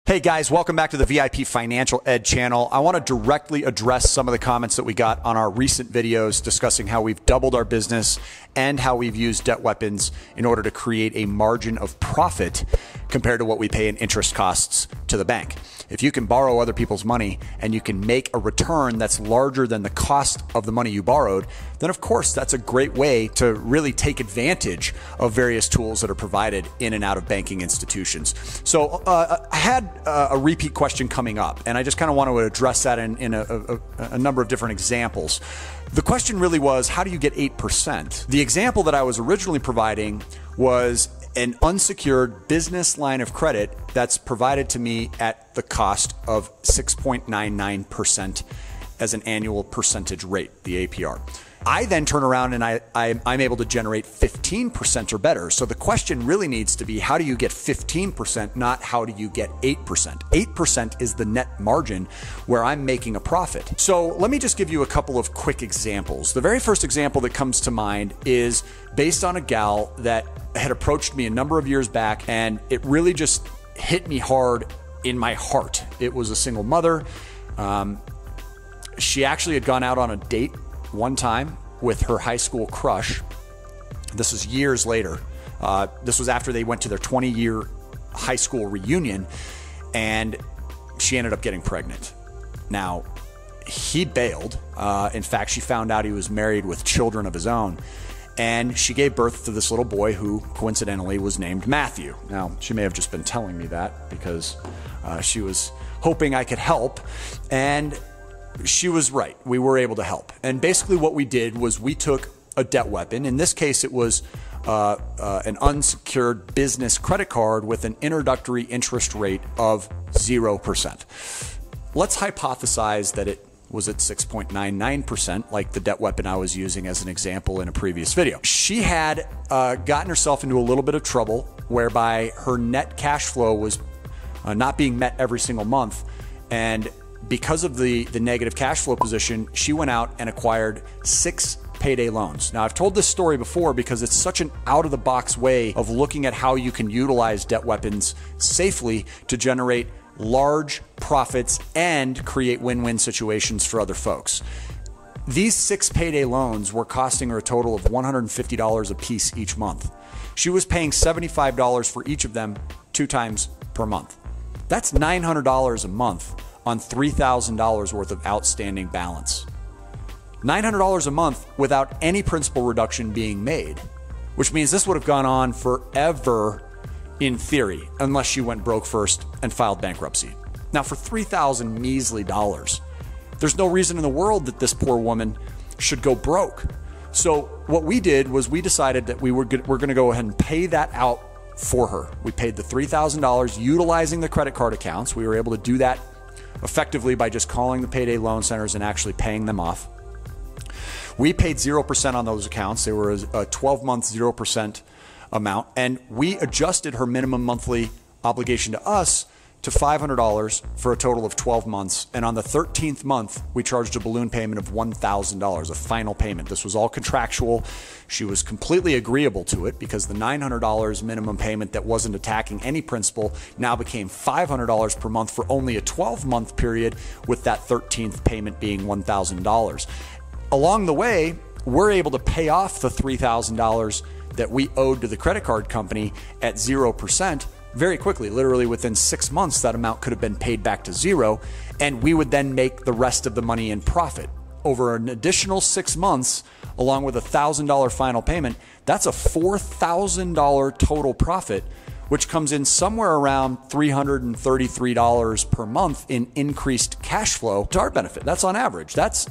Hey guys, welcome back to the VIP Financial Ed channel. I want to directly address some of the comments that we got on our recent videos discussing how we've doubled our business and how we've used debt weapons in order to create a margin of profit compared to what we pay in interest costs to the bank. If you can borrow other people's money and you can make a return that's larger than the cost of the money you borrowed, then of course that's a great way to really take advantage of various tools that are provided in and out of banking institutions. So I had a repeat question coming up, and I just kind of want to address that in a number of different examples. The question really was, how do you get 8%? The example that I was originally providing was an unsecured business line of credit that's provided to me at the cost of 6.99% as an annual percentage rate, the APR. I then turn around and I'm able to generate 15% or better. So the question really needs to be, how do you get 15%, not how do you get 8%? 8% is the net margin where I'm making a profit. So let me just give you a couple of quick examples. The very first example that comes to mind is based on a gal that had approached me a number of years back, and it really just hit me hard in my heart. It was a single mother. She actually had gone out on a date one time with her high school crush. This is years later. This was after they went to their 20-year high school reunion, and she ended up getting pregnant. Now, he bailed. In fact, she found out he was married with children of his own, and she gave birth to this little boy who coincidentally was named Matthew. Now, she may have just been telling me that because she was hoping I could help, and she was right. We were able to help. And basically what we did was we took a debt weapon. In this case, it was an unsecured business credit card with an introductory interest rate of 0%. Let's hypothesize that it was at 6.99%, like the debt weapon I was using as an example in a previous video. She had gotten herself into a little bit of trouble whereby her net cash flow was not being met every single month. And because of the negative cash flow position, she went out and acquired 6 payday loans. Now, I've told this story before because it's such an out-of-the-box way of looking at how you can utilize debt weapons safely to generate large profits and create win-win situations for other folks. These 6 payday loans were costing her a total of $150 a piece each month. She was paying $75 for each of them 2 times per month. That's $900 a month on $3,000 worth of outstanding balance. $900 a month without any principal reduction being made, which means this would have gone on forever in theory, unless she went broke first and filed bankruptcy. Now, for $3,000 measly dollars, there's no reason in the world that this poor woman should go broke. So what we did was we decided that we're going to go ahead and pay that out for her. We paid the $3,000 utilizing the credit card accounts. We were able to do that effectively by just calling the payday loan centers and actually paying them off. We paid 0% on those accounts. They were a 12-month 0% amount, and we adjusted her minimum monthly obligation to us to $500 for a total of 12 months. And on the 13th month, we charged a balloon payment of $1,000, a final payment. This was all contractual. She was completely agreeable to it because the $900 minimum payment that wasn't attacking any principal now became $500 per month for only a 12-month period, with that 13th payment being $1,000. Along the way, we're able to pay off the $3,000 that we owed to the credit card company at 0%. Very quickly, literally within 6 months, that amount could have been paid back to 0, and we would then make the rest of the money in profit. Over an additional 6 months, along with a $1,000 final payment, that's a $4,000 total profit, which comes in somewhere around $333 per month in increased cash flow to our benefit. That's on average. That's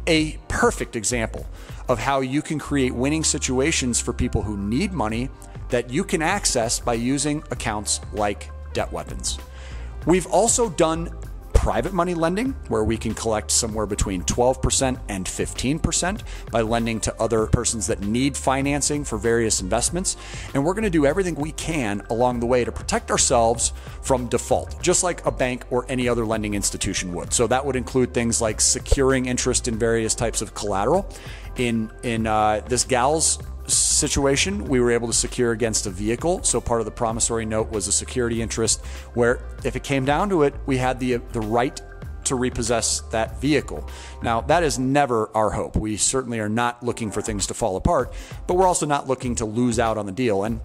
a perfect example of how you can create winning situations for people who need money that you can access by using accounts like debt weapons. We've also done private money lending, where we can collect somewhere between 12% and 15% by lending to other persons that need financing for various investments. And we're going to do everything we can along the way to protect ourselves from default, just like a bank or any other lending institution would. So that would include things like securing interest in various types of collateral. In this gal's situation, we were able to secure against a vehicle. So part of the promissory note was a security interest where if it came down to it, we had the right to repossess that vehicle. Now, that is never our hope. We certainly are not looking for things to fall apart, but we're also not looking to lose out on the deal. And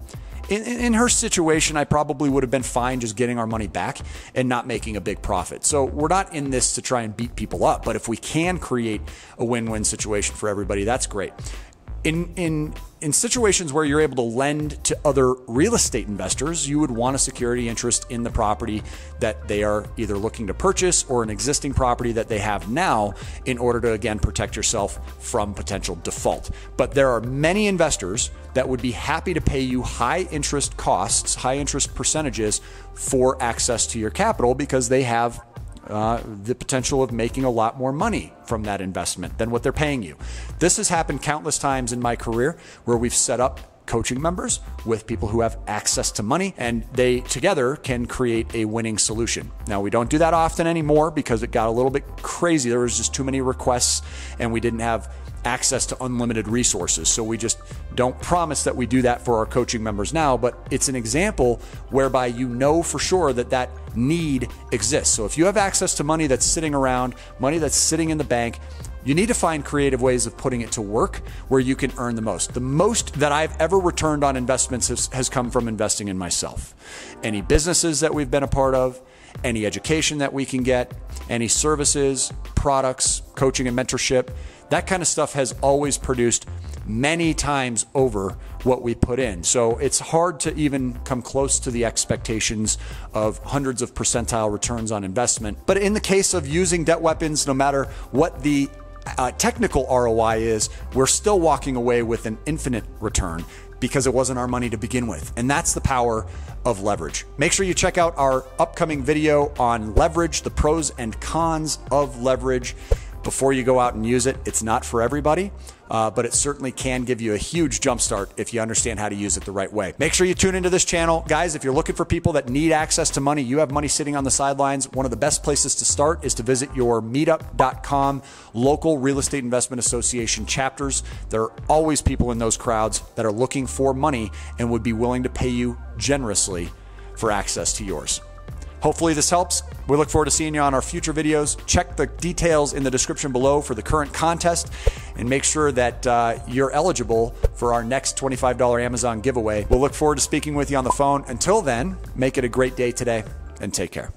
in her situation, I probably would have been fine just getting our money back and not making a big profit. So we're not in this to try and beat people up, but if we can create a win-win situation for everybody, that's great. In situations where you're able to lend to other real estate investors, you would want a security interest in the property that they are either looking to purchase or an existing property that they have now in order to, again, protect yourself from potential default. But there are many investors that would be happy to pay you high interest costs, high interest percentages for access to your capital because they have the potential of making a lot more money from that investment than what they're paying you. This has happened countless times in my career where we've set up coaching members with people who have access to money and they together can create a winning solution. Now, we don't do that often anymore because it got a little bit crazy. There was just too many requests and we didn't have access to unlimited resources. So we just don't promise that we do that for our coaching members now, but it's an example whereby you know for sure that that need exists. So if you have access to money that's sitting around, money that's sitting in the bank, you need to find creative ways of putting it to work where you can earn the most. The most that I've ever returned on investments has come from investing in myself. Any businesses that we've been a part of, any education that we can get, any services, products, coaching and mentorship, that kind of stuff has always produced many times over what we put in. So it's hard to even come close to the expectations of hundreds of percentile returns on investment. But in the case of using debt weapons, no matter what the technical ROI is, we're still walking away with an infinite return because it wasn't our money to begin with. And that's the power of leverage. Make sure you check out our upcoming video on leverage, the pros and cons of leverage before you go out and use it. It's not for everybody, but it certainly can give you a huge jumpstart if you understand how to use it the right way. Make sure you tune into this channel. Guys, if you're looking for people that need access to money, you have money sitting on the sidelines, one of the best places to start is to visit your meetup.com local real estate investment association chapters. There are always people in those crowds that are looking for money and would be willing to pay you generously for access to yours. Hopefully this helps. We look forward to seeing you on our future videos. Check the details in the description below for the current contest and make sure that you're eligible for our next $25 Amazon giveaway. We'll look forward to speaking with you on the phone. Until then, make it a great day today and take care.